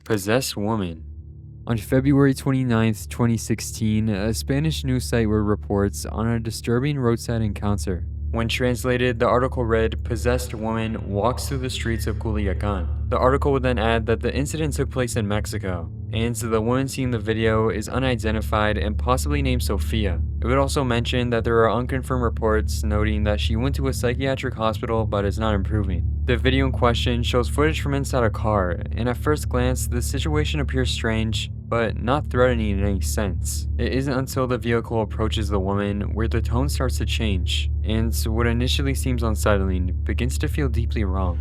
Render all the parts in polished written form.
Possessed woman. On February 29, 2016, a Spanish news site wrote reports on a disturbing roadside encounter. When translated, the article read, "Possessed woman walks through the streets of Culiacan." The article would then add that the incident took place in Mexico, and the woman seen in the video is unidentified and possibly named Sofia. It would also mention that there are unconfirmed reports noting that she went to a psychiatric hospital but is not improving. The video in question shows footage from inside a car, and at first glance, the situation appears strange, but not threatening in any sense. It isn't until the vehicle approaches the woman where the tone starts to change, and what initially seems unsettling begins to feel deeply wrong.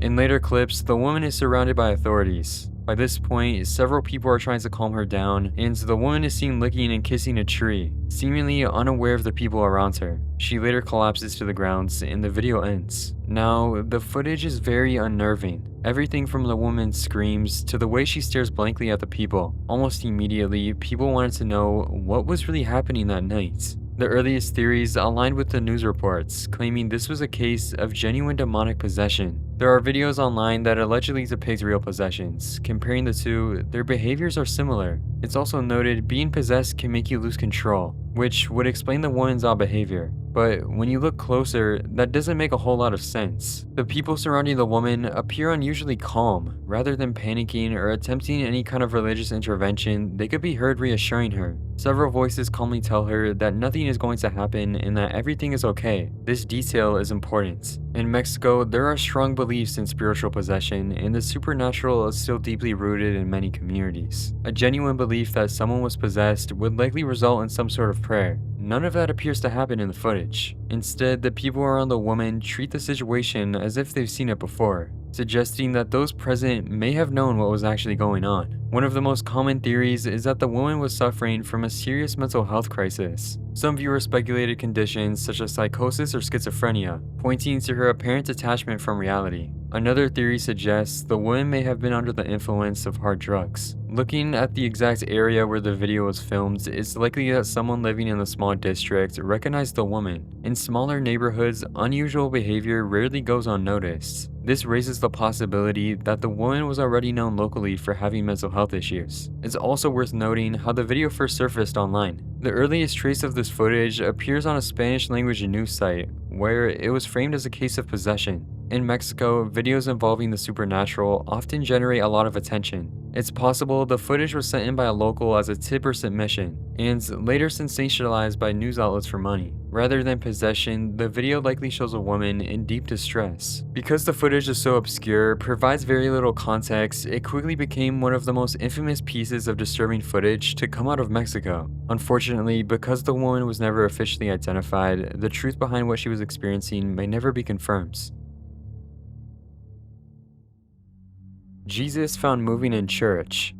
In later clips, the woman is surrounded by authorities. By this point, several people are trying to calm her down, and the woman is seen licking and kissing a tree, seemingly unaware of the people around her. She later collapses to the ground, and the video ends. Now, the footage is very unnerving. Everything from the woman's screams to the way she stares blankly at the people. Almost immediately, people wanted to know what was really happening that night. The earliest theories aligned with the news reports, claiming this was a case of genuine demonic possession. There are videos online that allegedly depict real possessions. Comparing the two, their behaviors are similar. It's also noted being possessed can make you lose control, which would explain the woman's odd behavior. But when you look closer, that doesn't make a whole lot of sense. The people surrounding the woman appear unusually calm. Rather than panicking or attempting any kind of religious intervention, they could be heard reassuring her. Several voices calmly tell her that nothing is going to happen and that everything is okay. This detail is important. In Mexico, there are strong beliefs in spiritual possession, and the supernatural is still deeply rooted in many communities. A genuine belief that someone was possessed would likely result in some sort of prayer. None of that appears to happen in the footage. Instead, the people around the woman treat the situation as if they've seen it before, suggesting that those present may have known what was actually going on. One of the most common theories is that the woman was suffering from a serious mental health crisis. Some viewers speculated conditions such as psychosis or schizophrenia, pointing to her apparent detachment from reality. Another theory suggests the woman may have been under the influence of hard drugs. Looking at the exact area where the video was filmed, it's likely that someone living in the small district recognized the woman. In smaller neighborhoods, unusual behavior rarely goes unnoticed. This raises the possibility that the woman was already known locally for having mental health issues. It's also worth noting how the video first surfaced online. The earliest trace of this footage appears on a Spanish language news site, where it was framed as a case of possession. In Mexico, videos involving the supernatural often generate a lot of attention. It's possible the footage was sent in by a local as a tip or submission, and later sensationalized by news outlets for money. Rather than possession, the video likely shows a woman in deep distress. Because the footage is so obscure, provides very little context, it quickly became one of the most infamous pieces of disturbing footage to come out of Mexico. Unfortunately, because the woman was never officially identified, the truth behind what she was experiencing may never be confirmed. Jesus found moving in church.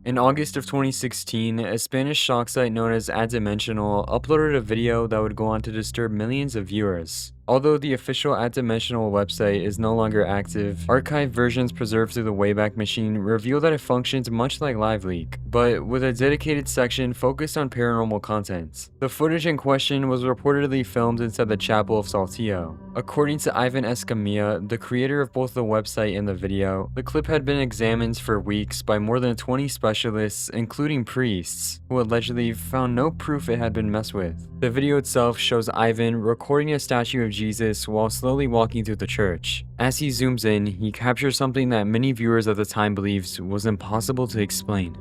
In August of 2016, a Spanish shock site known as AdDimensional uploaded a video that would go on to disturb millions of viewers. Although the official AdDimensional website is no longer active, archived versions preserved through the Wayback Machine reveal that it functions much like LiveLeak, but with a dedicated section focused on paranormal content. The footage in question was reportedly filmed inside the Chapel of Saltillo. According to Ivan Escamilla, the creator of both the website and the video, the clip had been examined for weeks by more than 20 specialists, including priests, who allegedly found no proof it had been messed with. The video itself shows Ivan recording a statue of Jesus while slowly walking through the church. As he zooms in, he captures something that many viewers at the time believed was impossible to explain.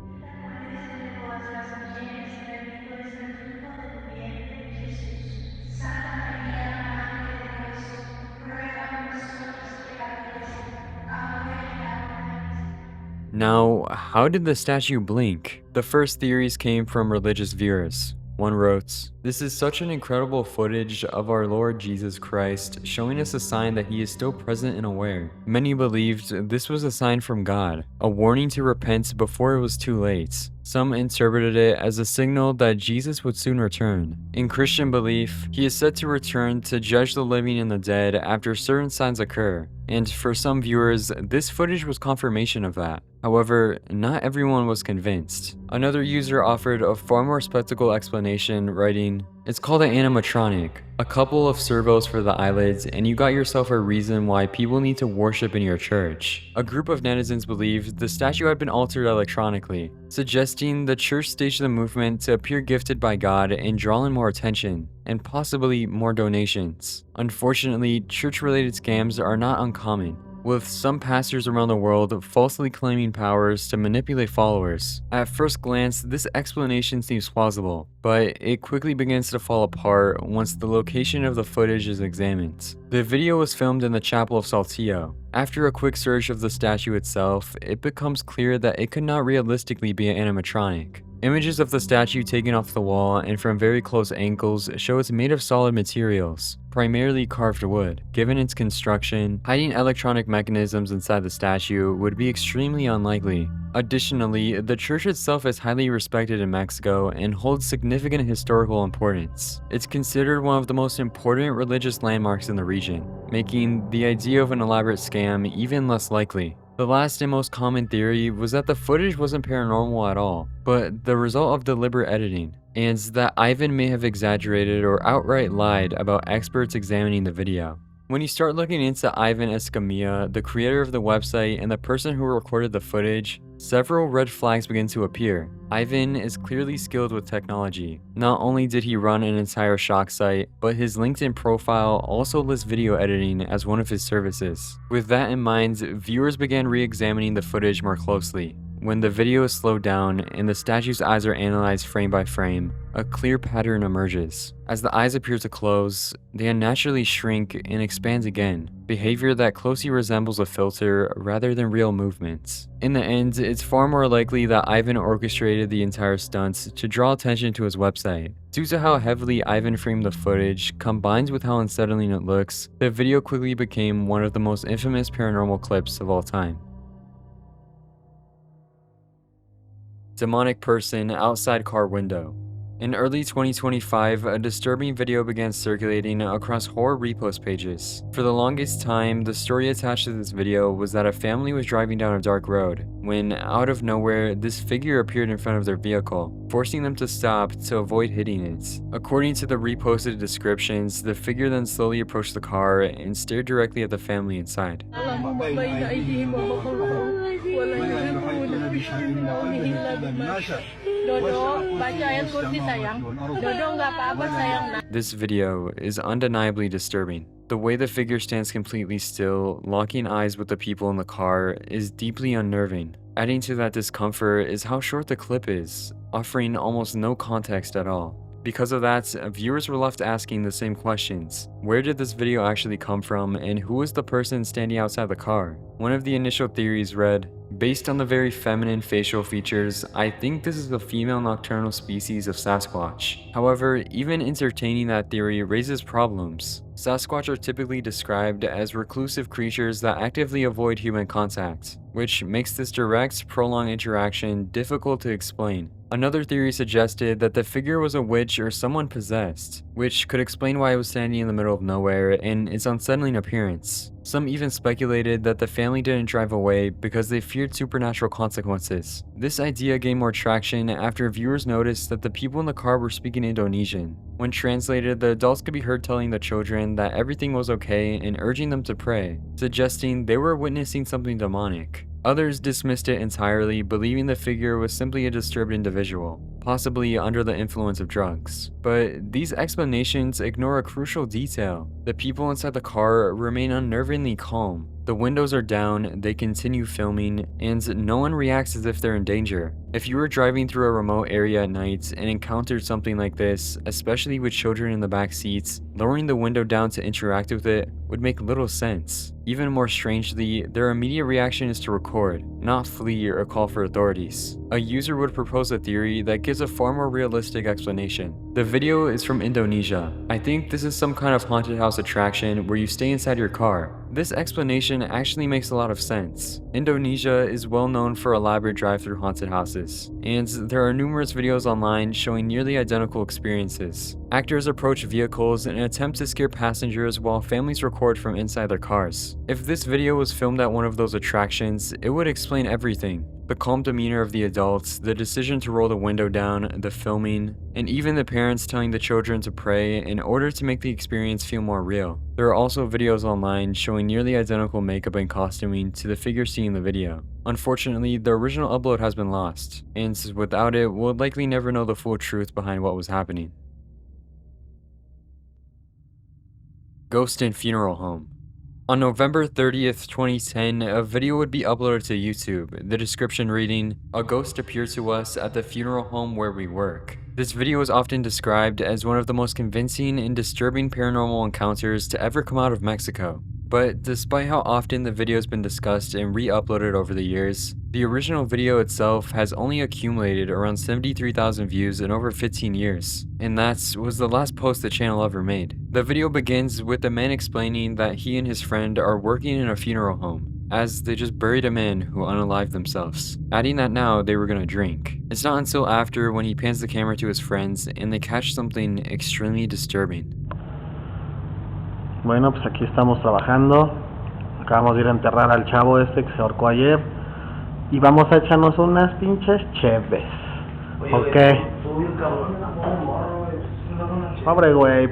Now, how did the statue blink? The first theories came from religious viewers. One wrote, "This is such an incredible footage of our Lord Jesus Christ, showing us a sign that he is still present and aware. Many believed this was a sign from God, a warning to repent before it was too late." Some interpreted it as a signal that Jesus would soon return. In Christian belief, he is said to return to judge the living and the dead after certain signs occur, and for some viewers, this footage was confirmation of that. However, not everyone was convinced. Another user offered a far more spectacle explanation, writing, "It's called an animatronic, a couple of servos for the eyelids, and you got yourself a reason why people need to worship in your church." A group of netizens believed the statue had been altered electronically, suggesting the church staged the movement to appear gifted by God and draw in more attention, and possibly more donations. Unfortunately, church-related scams are not uncommon, with some pastors around the world falsely claiming powers to manipulate followers. At first glance, this explanation seems plausible, but it quickly begins to fall apart once the location of the footage is examined. The video was filmed in the Chapel of Saltillo. After a quick search of the statue itself, it becomes clear that it could not realistically be an animatronic. Images of the statue taken off the wall and from very close angles show it's made of solid materials, primarily carved wood. Given its construction, hiding electronic mechanisms inside the statue would be extremely unlikely. Additionally, the church itself is highly respected in Mexico and holds significant historical importance. It's considered one of the most important religious landmarks in the region, making the idea of an elaborate scam even less likely. The last and most common theory was that the footage wasn't paranormal at all, but the result of deliberate editing, and that Ivan may have exaggerated or outright lied about experts examining the video. When you start looking into Ivan Escamilla, the creator of the website and the person who recorded the footage, several red flags begin to appear. Ivan is clearly skilled with technology. Not only did he run an entire shock site, but his LinkedIn profile also lists video editing as one of his services. With that in mind, viewers began re-examining the footage more closely. When the video is slowed down and the statue's eyes are analyzed frame by frame, a clear pattern emerges. As the eyes appear to close, they unnaturally shrink and expand again, behavior that closely resembles a filter rather than real movements. In the end, it's far more likely that Ivan orchestrated the entire stunt to draw attention to his website. Due to how heavily Ivan framed the footage, combined with how unsettling it looks, the video quickly became one of the most infamous paranormal clips of all time. Demonic person outside car window. In early 2025, a disturbing video began circulating across horror repost pages. For the longest time, the story attached to this video was that a family was driving down a dark road, when out of nowhere, this figure appeared in front of their vehicle, forcing them to stop to avoid hitting it. According to the reposted descriptions, the figure then slowly approached the car and stared directly at the family inside. This video is undeniably disturbing. The way the figure stands completely still, locking eyes with the people in the car, is deeply unnerving. Adding to that discomfort is how short the clip is, offering almost no context at all. Because of that, viewers were left asking the same questions. Where did this video actually come from, and who is the person standing outside the car? One of the initial theories read, "Based on the very feminine facial features, I think this is a female nocturnal species of Sasquatch." However, even entertaining that theory raises problems. Sasquatch are typically described as reclusive creatures that actively avoid human contact, which makes this direct, prolonged interaction difficult to explain. Another theory suggested that the figure was a witch or someone possessed, which could explain why it was standing in the middle of nowhere and its unsettling appearance. Some even speculated that the family didn't drive away because they feared supernatural consequences. This idea gained more traction after viewers noticed that the people in the car were speaking Indonesian. When translated, the adults could be heard telling the children that everything was okay and urging them to pray, suggesting they were witnessing something demonic. Others dismissed it entirely, believing the figure was simply a disturbed individual, possibly under the influence of drugs. But these explanations ignore a crucial detail. The people inside the car remain unnervingly calm. The windows are down, they continue filming, and no one reacts as if they're in danger. If you were driving through a remote area at night and encountered something like this, especially with children in the back seats, lowering the window down to interact with it would make little sense. Even more strangely, their immediate reaction is to record, not flee or call for authorities. A user would propose a theory that gives a far more realistic explanation. The video is from Indonesia. I think this is some kind of haunted house attraction where you stay inside your car. This explanation actually makes a lot of sense. Indonesia is well known for elaborate drive-through haunted houses, and there are numerous videos online showing nearly identical experiences. Actors approach vehicles in an attempt to scare passengers while families record from inside their cars. If this video was filmed at one of those attractions, it would explain everything. The calm demeanor of the adults, the decision to roll the window down, the filming, and even the parents telling the children to pray in order to make the experience feel more real. There are also videos online showing nearly identical makeup and costuming to the figure seen in the video. Unfortunately, the original upload has been lost, and without it, we'll likely never know the full truth behind what was happening. Ghost in Funeral Home. On November 30th, 2010, a video would be uploaded to YouTube, the description reading, "A ghost appeared to us at the funeral home where we work." This video is often described as one of the most convincing and disturbing paranormal encounters to ever come out of Mexico. But despite how often the video has been discussed and re-uploaded over the years, the original video itself has only accumulated around 73,000 views in over 15 years, and that was the last post the channel ever made. The video begins with the man explaining that he and his friend are working in a funeral home, as they just buried a man who unalived themselves, adding that now they were gonna drink. It's not until after when he pans the camera to his friends and they catch something extremely disturbing. Bueno, pues aquí estamos trabajando. Acabamos de ir a enterrar al chavo este que se ahorcó ayer. Y vamos a echarnos unas pinches cheves. Ok. Pobre güey.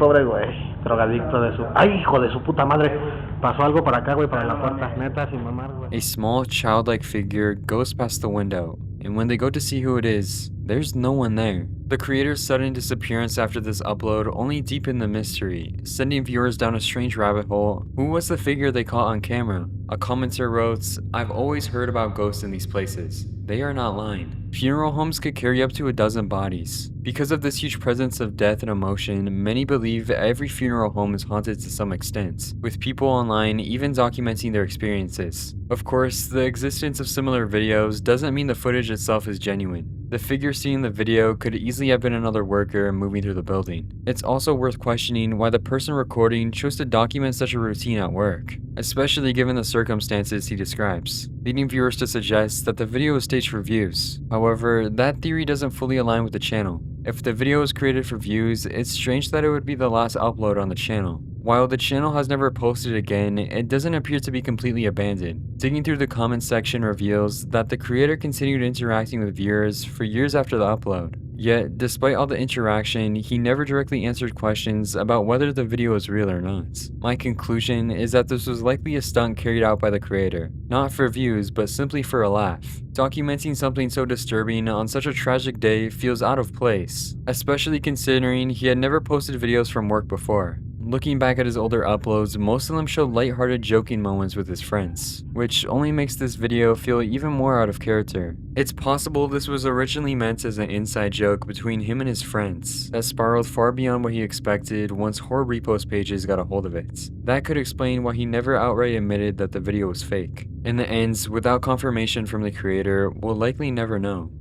Drogadicto de su... ¡Ay, hijo de su puta madre! Pasó algo para acá, güey, para la puerta. Neta, sin mamar, güey. A small, childlike figure goes past the window, and when they go to see who it is, there's no one there. The creator's sudden disappearance after this upload only deepened the mystery, sending viewers down a strange rabbit hole. Who was the figure they caught on camera? A commenter wrote, "I've always heard about ghosts in these places. They are not lying." Funeral homes could carry up to a dozen bodies. Because of this huge presence of death and emotion, many believe every funeral home is haunted to some extent, with people online even documenting their experiences. Of course, the existence of similar videos doesn't mean the footage itself is genuine. The figure seen in the video could easily have been another worker moving through the building. It's also worth questioning why the person recording chose to document such a routine at work, especially given the circumstances he describes, leading viewers to suggest that the video was staged for views. However, that theory doesn't fully align with the channel. If the video was created for views, it's strange that it would be the last upload on the channel. While the channel has never posted again, it doesn't appear to be completely abandoned. Digging through the comments section reveals that the creator continued interacting with viewers for years after the upload. Yet, despite all the interaction, he never directly answered questions about whether the video was real or not. My conclusion is that this was likely a stunt carried out by the creator, not for views but simply for a laugh. Documenting something so disturbing on such a tragic day feels out of place, especially considering he had never posted videos from work before. Looking back at his older uploads, most of them show lighthearted joking moments with his friends, which only makes this video feel even more out of character. It's possible this was originally meant as an inside joke between him and his friends, that spiraled far beyond what he expected once horror repost pages got a hold of it. That could explain why he never outright admitted that the video was fake. In the end, without confirmation from the creator, we'll likely never know.